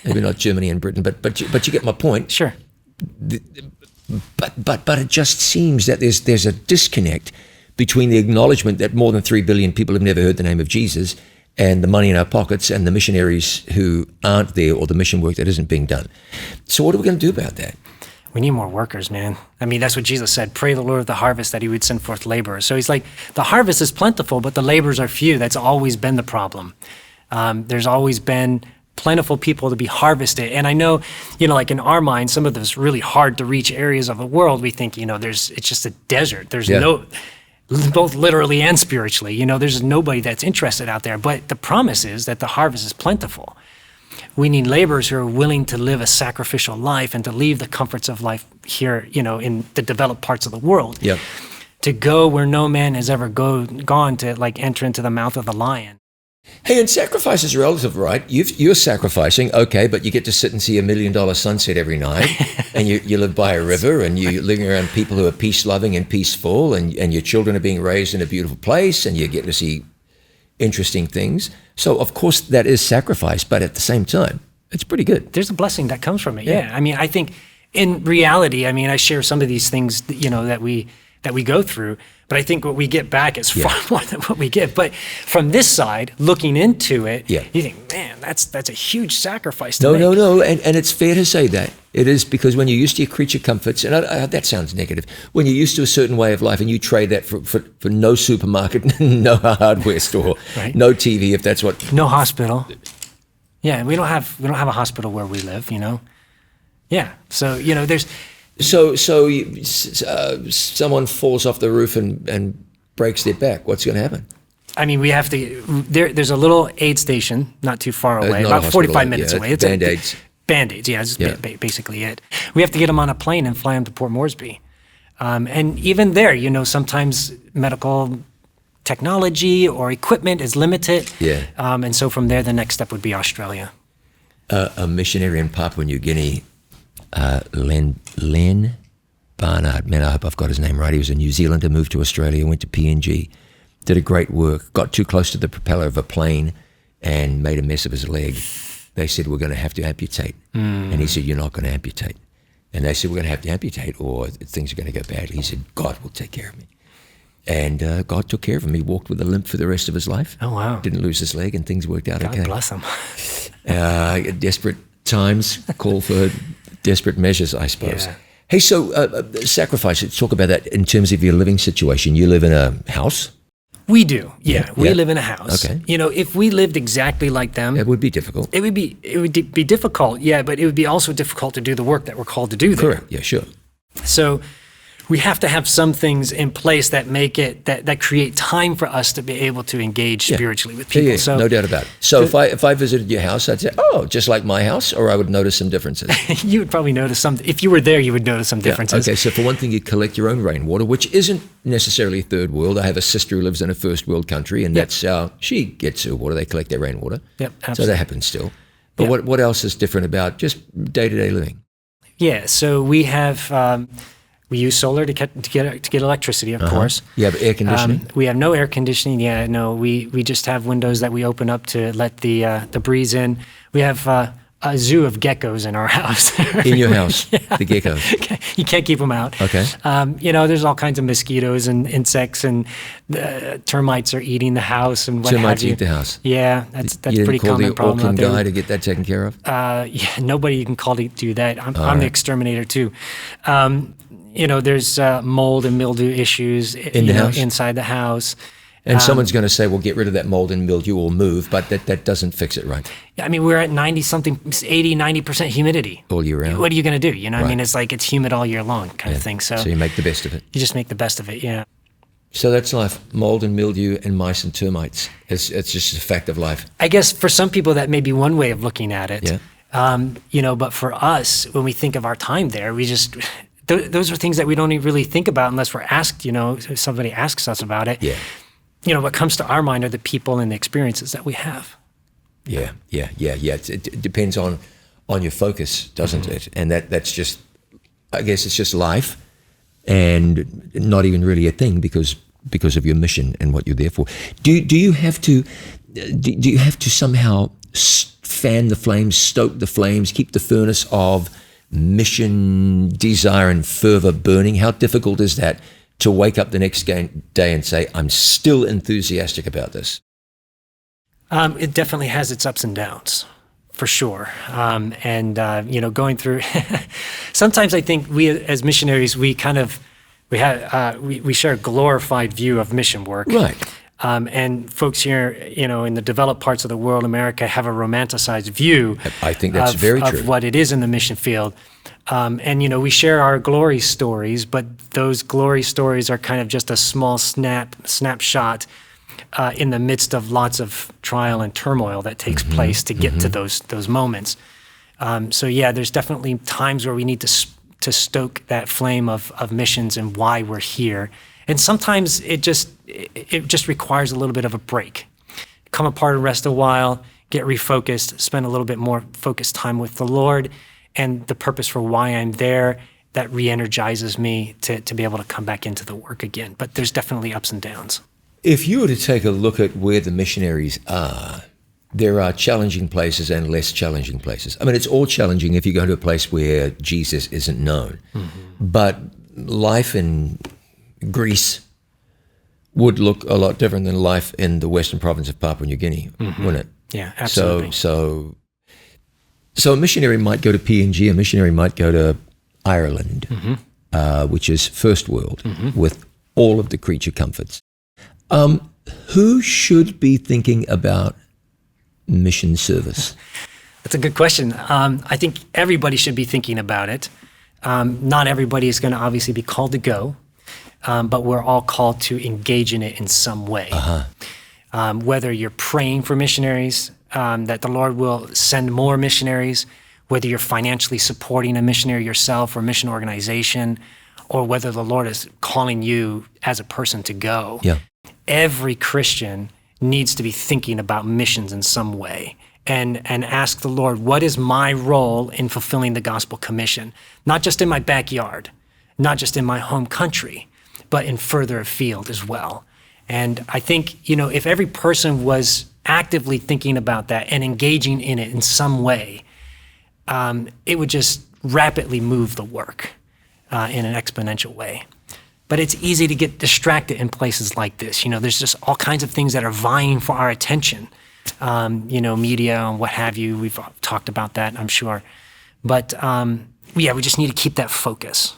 maybe not Germany and Britain, but you get my point. Sure. But it just seems that there's a disconnect between the acknowledgement that more than 3 billion people have never heard the name of Jesus and the money in our pockets and the missionaries who aren't there or the mission work that isn't being done. So what are we going to do about that? We need more workers, man. I mean, that's what Jesus said. Pray the Lord of the harvest that he would send forth laborers. So he's like, the harvest is plentiful, but the laborers are few. That's always been the problem. There's always been plentiful people to be harvested. And I know, like in our mind, some of those really hard to reach areas of the world, we think, it's just a desert. There's no, both literally and spiritually, there's nobody that's interested out there. But the promise is that the harvest is plentiful. We need laborers who are willing to live a sacrificial life and to leave the comforts of life here, in the developed parts of the world. To go where no man has ever gone to enter into the mouth of the lion. Hey, and sacrifice is relative, right? You're sacrificing, okay, but you get to sit and see $1 million sunset every night, and you live by a river, and you're living around people who are peace-loving and peaceful, and your children are being raised in a beautiful place, and you're getting to see interesting things. So, of course, that is sacrifice, but at the same time, it's pretty good. There's a blessing that comes from it, yeah. I mean, I think in reality, I share some of these things, that we go through, but I think what we get back is far more than what we get. But from this side, looking into it, you think, man, that's a huge sacrifice to make. No. And it's fair to say that. It is, because when you're used to your creature comforts, and that sounds negative, when you're used to a certain way of life and you trade that for no supermarket, no hardware store, no TV, if that's what... No hospital. Yeah, we don't have a hospital where we live, Yeah, so, there's... So someone falls off the roof and breaks their back. What's going to happen? I mean, we have to. There's a little aid station not too far away, about 45 minutes away. It's Band-Aids. Band-Aids, yeah, that's basically it. We have to get them on a plane and fly them to Port Moresby. And even there, sometimes medical technology or equipment is limited. Yeah. And so from there, the next step would be Australia. A missionary in Papua New Guinea, Len Barnard, man, I hope I've got his name right. He was a New Zealander, moved to Australia, went to PNG, did a great work, got too close to the propeller of a plane and made a mess of his leg. They said, we're going to have to amputate. And he said, you're not going to amputate. And they said, we're going to have to amputate or things are going to go badly. He said, God will take care of me. And God took care of him. He walked with a limp for the rest of his life. Oh, wow. Didn't lose his leg and things worked out okay. God bless him. Desperate times call for desperate measures, I suppose. Yeah. Hey, so sacrifice, let's talk about that in terms of your living situation. You live in a house? We do, yeah. We live in a house. Okay. If we lived exactly like them... It would be difficult. It would be difficult, yeah, but it would be also difficult to do the work that we're called to do there. Correct, yeah, sure. So we have to have some things in place that make it, that create time for us to be able to engage spiritually with people. Yeah, so, no doubt about it. So if I visited your house, I'd say, oh, just like my house, or I would notice some differences. You would probably notice some, if you were there, you would notice some differences. Okay, so for one thing, you collect your own rainwater, which isn't necessarily third world. I have a sister who lives in a first world country, and that's how she gets her water. They collect their rainwater. Yep, absolutely. So that happens still. But what else is different about just day-to-day living? Yeah, so we have... we use solar to get electricity, of course. You have air conditioning? We have no air conditioning. Yeah, no. We just have windows that we open up to let the breeze in. We have a zoo of geckos in our house. In your house, the geckos. You can't keep them out. Okay. There's all kinds of mosquitoes and insects, and termites are eating the house and what termites have you. Eat the house. Yeah, that's you pretty common problem out there. You didn't call the Auckland guy there. to get that taken care of? Nobody you can call to do that. I'm the exterminator too. There's mold and mildew issues inside the house. And someone's going to say, well, get rid of that mold and mildew or move, but that doesn't fix it, right? I mean, we're at 90% humidity. All year round. What are you going to do? I mean, it's like it's humid all year long kind of thing. So you make the best of it. You just make the best of it, yeah. So that's life, mold and mildew and mice and termites. It's just a fact of life. I guess for some people that may be one way of looking at it. Yeah. But for us, when we think of our time there, those are things that we don't even really think about unless we're asked, if somebody asks us about it. Yeah. What comes to our mind are the people and the experiences that we have. Yeah. It depends on your focus, doesn't it? And that's just, I guess it's just life, and not even really a thing because of your mission and what you're there for. Do you have to somehow fan the flames, stoke the flames, keep the furnace of mission, desire, and fervor burning? How difficult is that to wake up the next day and say, I'm still enthusiastic about this? It definitely has its ups and downs, for sure. Going through, sometimes I think we as missionaries, we share a glorified view of mission work. Right. And folks here, in the developed parts of the world, America, have a romanticized view. I think that's very true. Of what it is in the mission field. We share our glory stories, but those glory stories are kind of just a small snapshot in the midst of lots of trial and turmoil that takes place to get to those moments. There's definitely times where we need to stoke that flame of missions and why we're here. And sometimes it just requires a little bit of a break. Come apart and rest a while, get refocused, spend a little bit more focused time with the Lord and the purpose for why I'm there. That re-energizes me to be able to come back into the work again. But there's definitely ups and downs. If you were to take a look at where the missionaries are, there are challenging places and less challenging places. I mean, it's all challenging if you go to a place where Jesus isn't known. But life in Greece would look a lot different than life in the western province of Papua New Guinea, wouldn't it? Yeah, absolutely. So a missionary might go to PNG, a missionary might go to Ireland, which is first world, with all of the creature comforts. Who should be thinking about mission service? That's a good question. I think everybody should be thinking about it. Not everybody is going to obviously be called to go, but we're all called to engage in it in some way. Whether you're praying for missionaries, that the Lord will send more missionaries, whether you're financially supporting a missionary yourself or mission organization, or whether the Lord is calling you as a person to go. Yeah. Every Christian needs to be thinking about missions in some way and ask the Lord, what is my role in fulfilling the gospel commission? Not just in my backyard, not just in my home country, but in further afield as well. And I think, if every person was actively thinking about that and engaging in it in some way, it would just rapidly move the work in an exponential way. But it's easy to get distracted in places like this. There's just all kinds of things that are vying for our attention. Media and what have you. We've talked about that, I'm sure. But we just need to keep that focus.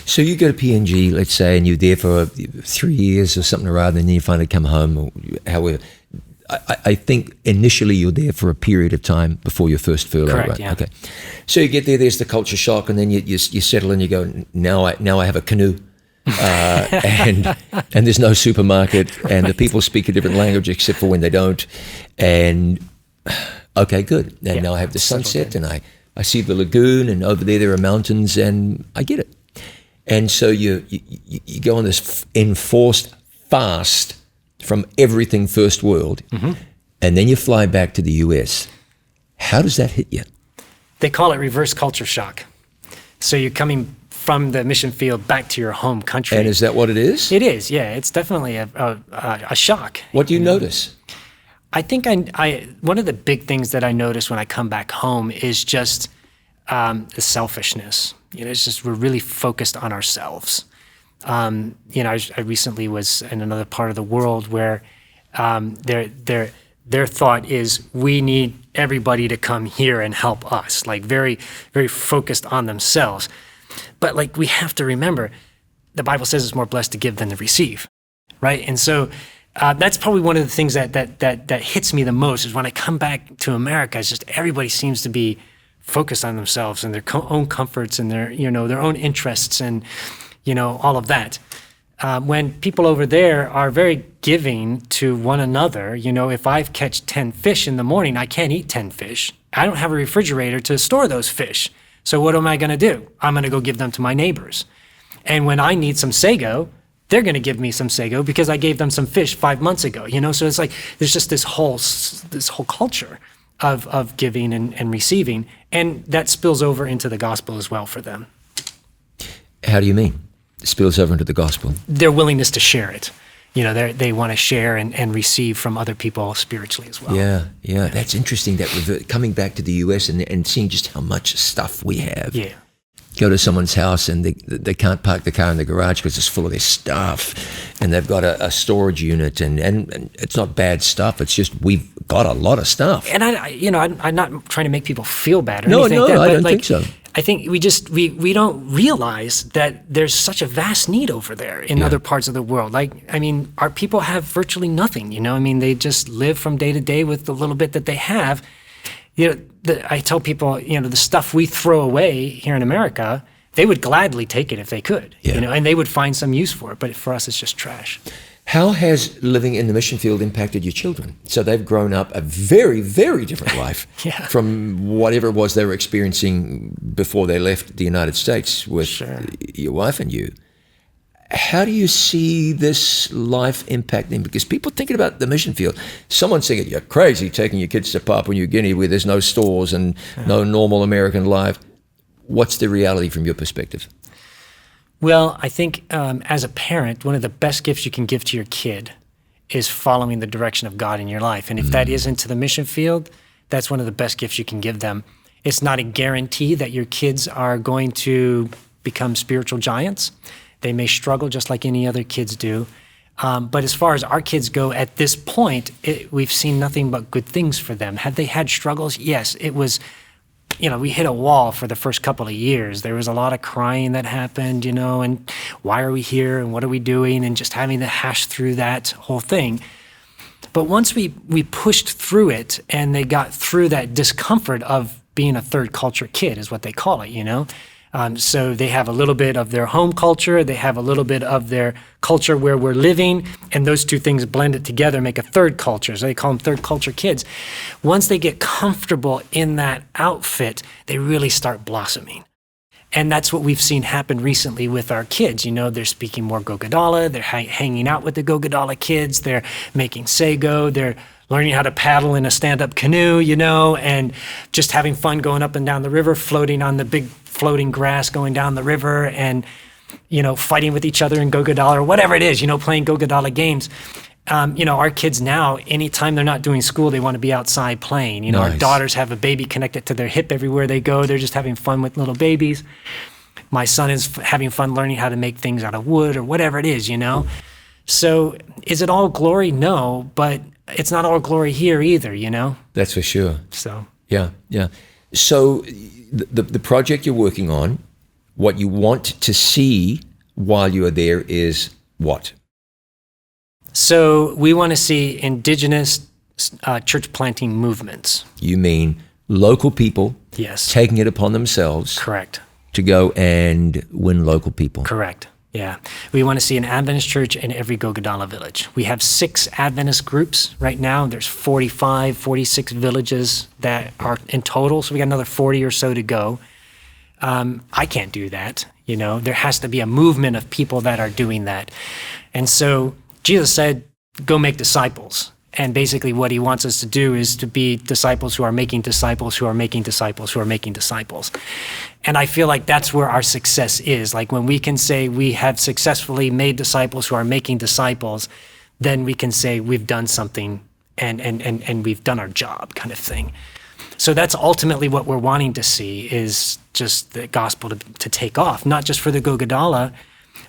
So you go to PNG, let's say, and you're there for 3 years or something or other, and then you finally come home. Or however, I think initially you're there for a period of time before your first furlough, correct, right? Yeah. Okay. So you get there. There's the culture shock, and then you settle and you go. Now I have a canoe. And there's no supermarket, and the people speak a different language except for when they don't. And okay, good. And now I have the sunset, and I see the lagoon, and over there are mountains, and I get it. And so you go on this enforced fast from everything first world, and then you fly back to the U.S. How does that hit you? They call it reverse culture shock. So you're coming from the mission field back to your home country. And is that what it is? It is, yeah. It's definitely a shock. What do you notice? I think one of the big things that I notice when I come back home is just the selfishness. It's just we're really focused on ourselves. I recently was in another part of the world where their thought is we need everybody to come here and help us, like very, very focused on themselves. But we have to remember, the Bible says it's more blessed to give than to receive, right? And so that's probably one of the things that hits me the most is when I come back to America. It's just everybody seems to be focused on themselves and their own comforts and their own interests and all of that. When people over there are very giving to one another, if I catch 10 fish in the morning, I can't eat 10 fish. I don't have a refrigerator to store those fish. So what am I going to do? I'm going to go give them to my neighbors. And when I need some sago, they're going to give me some sago because I gave them some fish 5 months ago, So it's like there's just this whole culture of giving and receiving, and that spills over into the gospel as well for them. How do you mean? It spills over into the gospel? Their willingness to share it. They want to share and receive from other people spiritually as well. Yeah. That's interesting, that coming back to the US and seeing just how much stuff we have. Yeah. Go to someone's house and they can't park the car in the garage because it's full of their stuff, and they've got a storage unit, and it's not bad stuff. It's just we've got a lot of stuff. And I'm not trying to make people feel bad or anything like that. No, I don't like, think so. I think we don't realize that there's such a vast need over there in other parts of the world. Our people have virtually nothing, they just live from day to day with the little bit that they have. I tell people, the stuff we throw away here in America, they would gladly take it if they could, and they would find some use for it. But for us, it's just trash. How has living in the mission field impacted your children? So they've grown up a very, very different life from whatever it was they were experiencing before they left the United States with your wife and you. How do you see this life impacting? Because people thinking about the mission field, someone's thinking, you're crazy taking your kids to Papua New Guinea where there's no stores and no normal American life. What's the reality from your perspective? Well, I think as a parent, one of the best gifts you can give to your kid is following the direction of God in your life. And if that isn't to the mission field, that's one of the best gifts you can give them. It's not a guarantee that your kids are going to become spiritual giants. They may struggle just like any other kids do. But as far as our kids go at this point, we've seen nothing but good things for them. Have they had struggles? Yes, it was, we hit a wall for the first couple of years. There was a lot of crying that happened, and why are we here and what are we doing, and just having to hash through that whole thing. But once we pushed through it and they got through that discomfort of being a third culture kid is what they call it, So they have a little bit of their home culture, they have a little bit of their culture where we're living, and those two things blended together make a third culture. So they call them third culture kids. Once they get comfortable in that outfit, they really start blossoming. And that's what we've seen happen recently with our kids. They're speaking more Gogodala, they're hanging out with the Gogodala kids, they're making sago, they're learning how to paddle in a stand-up canoe, and just having fun going up and down the river, floating on the big floating grass going down the river, and fighting with each other in Gogodala or whatever it is, playing Gogodala games. Our kids now, anytime they're not doing school, they want to be outside playing. Nice. Our daughters have a baby connected to their hip everywhere they go. They're just having fun with little babies. My son is having fun learning how to make things out of wood or whatever it is, So is it all glory? No, but it's not all glory here either, That's for sure. So Yeah. So the project you're working on, what you want to see while you are there is what? So we want to see indigenous church planting movements. You mean local people Yes. taking it upon themselves Correct. to go and win local people? Correct. Yeah. We want to see an Adventist church in every Gogodala village. We have 6 Adventist groups right now. There's 45, 46 villages that are in total. So we got another 40 or so to go. I can't do that. There has to be a movement of people that are doing that. And so Jesus said, go make disciples. And basically what he wants us to do is to be disciples who are making disciples, who are making disciples, who are making disciples. And I feel like that's where our success is. Like when we can say we have successfully made disciples who are making disciples, then we can say we've done something and we've done our job kind of thing. So that's ultimately what we're wanting to see is just the gospel to take off, not just for the Gogodala,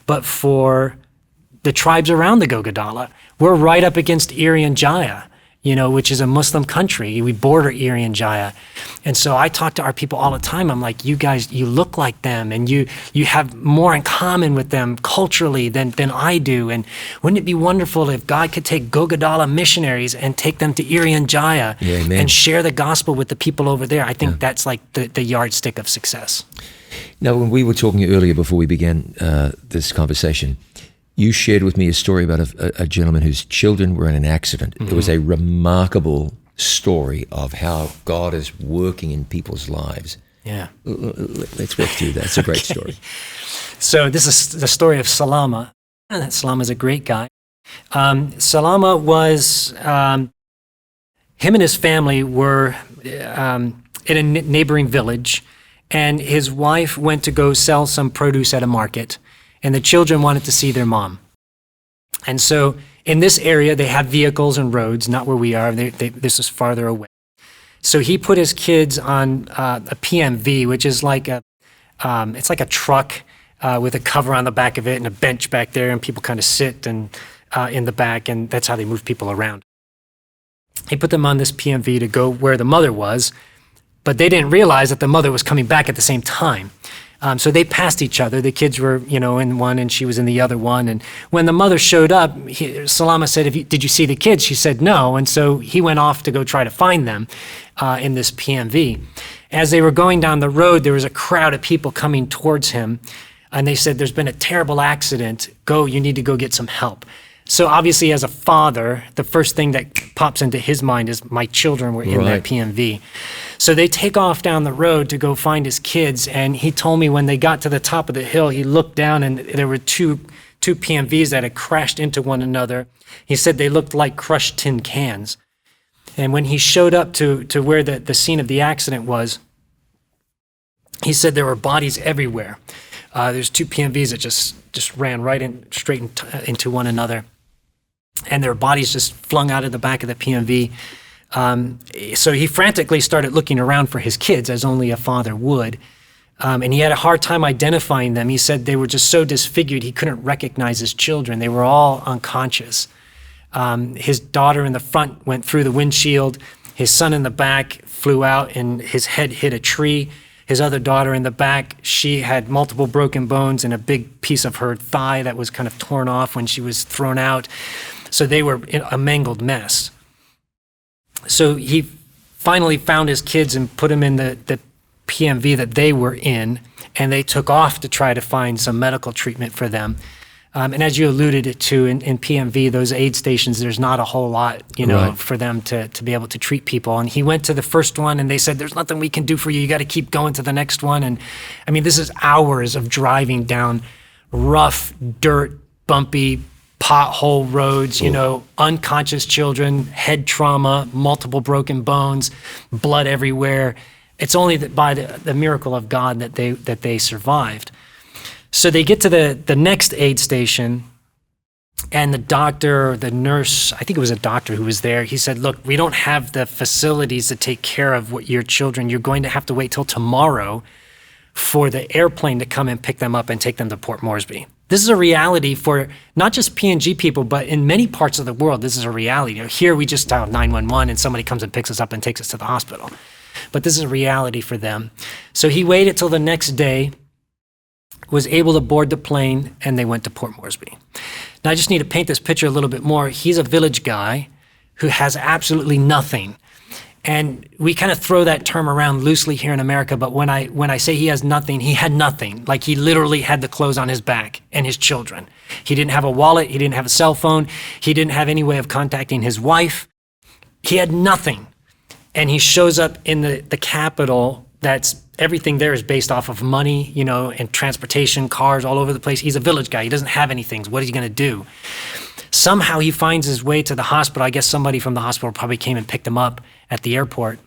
but for the tribes around the Gogodala. We're right up against Irian Jaya, which is a Muslim country. We border Irian Jaya. And so I talk to our people all the time. I'm like, you guys, you look like them and you have more in common with them culturally than I do. And wouldn't it be wonderful if God could take Gogodala missionaries and take them to Irian Jaya and share the gospel with the people over there? I think that's like the yardstick of success. Now, when we were talking earlier before we began this conversation, you shared with me a story about a gentleman whose children were in an accident. Mm-hmm. It was a remarkable story of how God is working in people's lives. Yeah. Let's walk through that. It's a great story. So this is the story of Salama. Salama's a great guy. Salama was, him and his family were in a neighboring village, and his wife went to go sell some produce at a market, and the children wanted to see their mom. And so in this area, they have vehicles and roads, not where we are. This is farther away. So he put his kids on a PMV, which is like it's like a truck with a cover on the back of it and a bench back there, and people kind of sit and in the back, and that's how they move people around. He put them on this PMV to go where the mother was, but they didn't realize that the mother was coming back at the same time. So they passed each other. The kids were, in one, and she was in the other one. And when the mother showed up, Salama said, "Did you see the kids?" She said, "No." And so he went off to go try to find them in this PMV. As they were going down the road, there was a crowd of people coming towards him, and they said, "There's been a terrible accident. You need to go get some help." So obviously, as a father, the first thing that pops into his mind is, my children were in that PMV. So they take off down the road to go find his kids, and he told me when they got to the top of the hill, he looked down, and there were two PMVs that had crashed into one another. He said they looked like crushed tin cans. And when he showed up to where the scene of the accident was, he said there were bodies everywhere. There's two PMVs that just ran straight into one another. And their bodies just flung out of the back of the PMV. So he frantically started looking around for his kids, as only a father would. And he had a hard time identifying them. He said they were just so disfigured, he couldn't recognize his children. They were all unconscious. His daughter in the front went through the windshield. His son in the back flew out, and his head hit a tree. His other daughter in the back, she had multiple broken bones and a big piece of her thigh that was kind of torn off when she was thrown out. So they were in a mangled mess. So he finally found his kids and put them in the PMV that they were in, and they took off to try to find some medical treatment for them. And as you alluded to in PMV, those aid stations, there's not a whole lot, for them to be able to treat people. And he went to the first one, and they said, "There's nothing we can do for you. You got to keep going to the next one." And I mean, this is hours of driving down rough, dirt, bumpy, pothole roads, unconscious children, head trauma, multiple broken bones, blood everywhere. It's only by the miracle of God that they survived. So they get to the next aid station, and the doctor, or the nurse, I think it was a doctor who was there, he said, "Look, we don't have the facilities to take care of your children. You're going to have to wait till tomorrow for the airplane to come and pick them up and take them to Port Moresby." This is a reality for not just PNG people, but in many parts of the world, this is a reality. Here we just dial 911 and somebody comes and picks us up and takes us to the hospital. But this is a reality for them. So he waited till the next day, was able to board the plane, and they went to Port Moresby. Now I just need to paint this picture a little bit more. He's a village guy who has absolutely nothing. And we kind of throw that term around loosely here in America, but when I say he has nothing, he had nothing. Like, he literally had the clothes on his back and his children. He didn't have a wallet, he didn't have a cell phone, he didn't have any way of contacting his wife. He had nothing. And he shows up in the capital. That's everything there is based off of money, and transportation, cars all over the place. He's a village guy, he doesn't have anything. What is he gonna do? Somehow he finds his way to the hospital. I guess somebody from the hospital probably came and picked him up at the airport.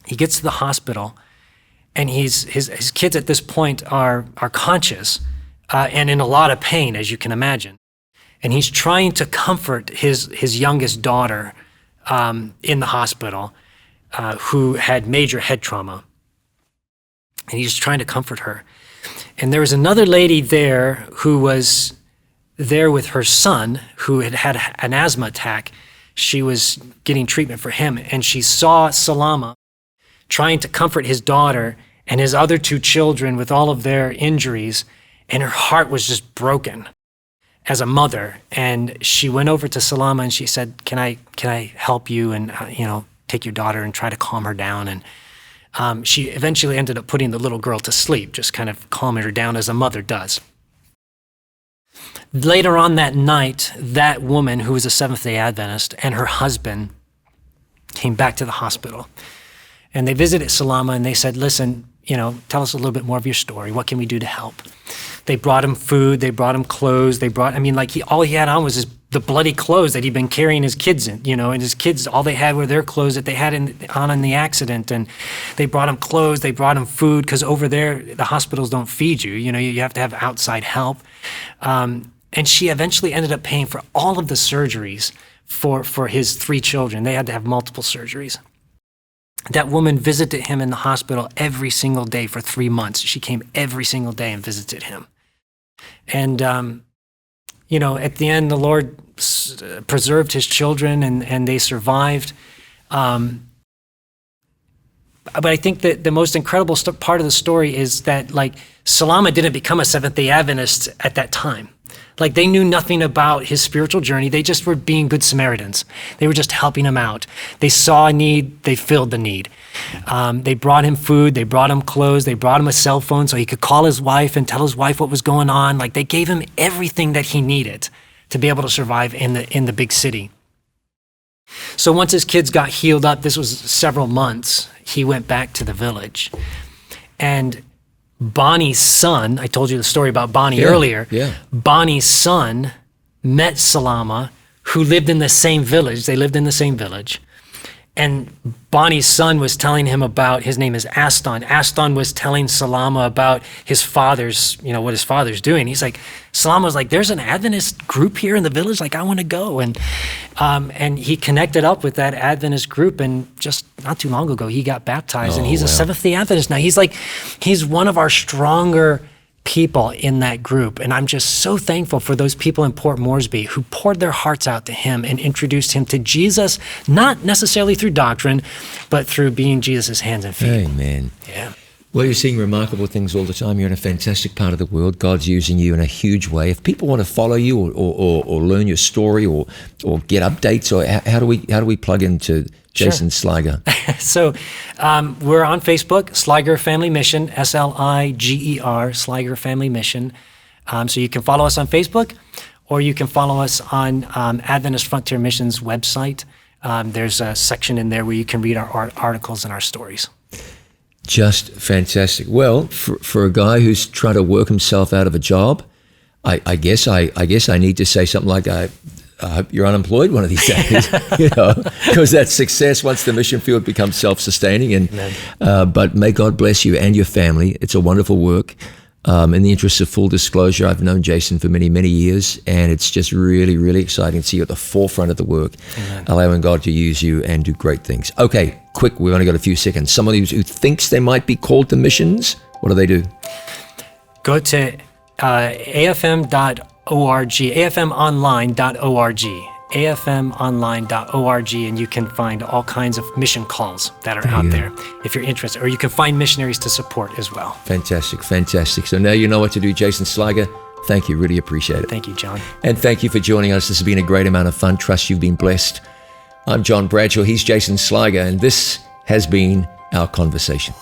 He gets to the hospital, and his kids at this point are conscious and in a lot of pain, as you can imagine. And he's trying to comfort his youngest daughter in the hospital who had major head trauma. And he's trying to comfort her. And there was another lady there who was there with her son who had an asthma attack. She was getting treatment for him, and she saw Salama trying to comfort his daughter and his other two children with all of their injuries, and her heart was just broken as a mother. And she went over to Salama and she said, can I help you and take your daughter and try to calm her down? And she eventually ended up putting the little girl to sleep, just kind of calming her down as a mother does. Later on that night, that woman, who was a Seventh-day Adventist, and her husband came back to the hospital. And they visited Salama and they said, listen, tell us a little bit more of your story. What can we do to help? They brought him food. They brought him clothes. All he had on was the bloody clothes that he'd been carrying his kids in, and his kids, all they had were their clothes that they had on in the accident. And they brought him clothes. They brought him food, because over there, the hospitals don't feed you. You have to have outside help. And she eventually ended up paying for all of the surgeries for his 3 children. They had to have multiple surgeries. That woman visited him in the hospital every single day for 3 months. She came every single day and visited him. And, at the end, the Lord preserved his children and they survived. But I think that the most incredible part of the story is that, Salama didn't become a Seventh-day Adventist at that time. They knew nothing about his spiritual journey. They just were being good Samaritans. They were just helping him out. They saw a need, they filled the need. They brought him food, they brought him clothes, they brought him a cell phone so he could call his wife and tell his wife what was going on. They gave him everything that he needed to be able to survive in the big city. So once his kids got healed up, this was several months, he went back to the village. And Bonnie's son, I told you the story about Bonnie earlier. Yeah. Bonnie's son met Salama, who lived in the same village. They lived in the same village. And Bonnie's son was telling him about, his name is Aston. Aston was telling Salama about his father's, what his father's doing. He's like, Salama was like, there's an Adventist group here in the village. I want to go. And he connected up with that Adventist group. And just not too long ago, he got baptized. And he's a Seventh-day Adventist now. He's one of our stronger people in that group. And I'm just so thankful for those people in Port Moresby who poured their hearts out to him and introduced him to Jesus, not necessarily through doctrine, but through being Jesus' hands and feet. Amen. Yeah. Well, you're seeing remarkable things all the time. You're in a fantastic part of the world. God's using you in a huge way. If people want to follow you or learn your story or get updates, or how do we plug into Jason Sliger? So we're on Facebook, Sliger Family Mission, Sliger, Sliger Family Mission. So you can follow us on Facebook, or you can follow us on Adventist Frontier Mission's website. There's a section in there where you can read our articles and our stories. Just fantastic. Well, for a guy who's trying to work himself out of a job, I guess I need to say something like, I hope you're unemployed one of these days, because that's success once the mission field becomes self-sustaining. And but may God bless you and your family. It's a wonderful work. In the interest of full disclosure, I've known Jason for many, many years, and it's just really, really exciting to see you at the forefront of the work, allowing God to use you and do great things. Okay, quick, we've only got a few seconds. Somebody who thinks they might be called to missions, what do they do? Go to afm.org, afmonline.org, afmonline.org, and you can find all kinds of mission calls that are out there if you're interested, or you can find missionaries to support as well. Fantastic, fantastic. So now you know what to do. Jason Sliger, thank you. Really appreciate it. Thank you, John. And thank you for joining us. This has been a great amount of fun. Trust you've been blessed. I'm John Bradshaw. He's Jason Sliger, and this has been our conversation.